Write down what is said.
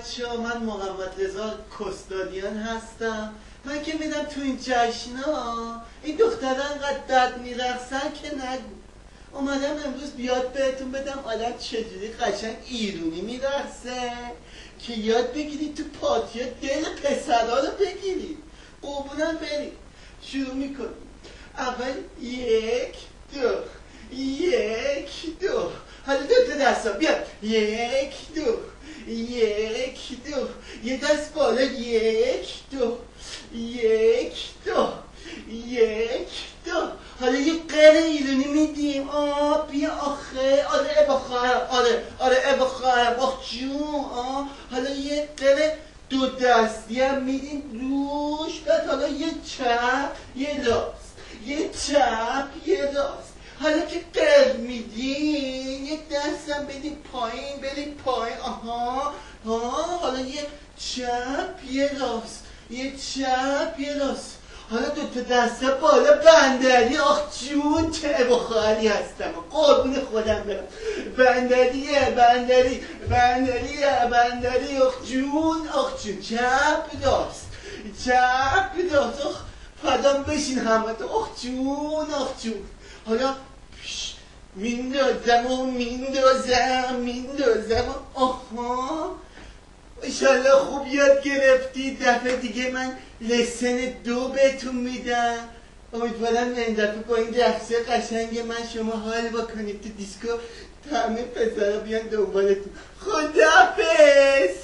بچه ها، من محمد رضا کستادیان هستم. من که میدم تو این جشنا این دخترها انقدر بد میرقصن که نگو. اومدم امروز بیاد بهتون بدم آدم چجوری قشنگ ایرونی میرقصه که یاد بگیرید تو پارتی دل پسرها رو بگیرید. قربونم برید. شروع میکنیم. اول 1 2 1 2. حالا دو دستا بیا. 1 2 1 2. یه دست بالا. 1 2 1 2 1 2. حالا یه قره ایرونی میدیم. بیا آخه. آره بخواهم. آره بخواهم. آخ جون. حالا یه قره دو دستی هم میدیم روش. بعد حالا یه چپ یه راست، یه چپ یه راست. حالا که قرد میدین یه دستم بدیم پایین بریم پایین. حالا یه چپ یه راست، یه چپ یه راست. حالا دو تا دسته بالا بندری. آخ جون چه بخاری هستم. قربون خودم برم. بندری. آخ جون چپ راست، چپ راست. آخ پدام بشین همه تو. آخ جون. حالا میندازم. ایشالله خوب یاد گرفتی. دفعه دیگه من لسن 2 بهتون میدم. امیدوارم این دفعه با این رقصه قشنگ من شما حال بکنید تو دیسکو. همه پسرها بیان دنبالتون. خداحافظ.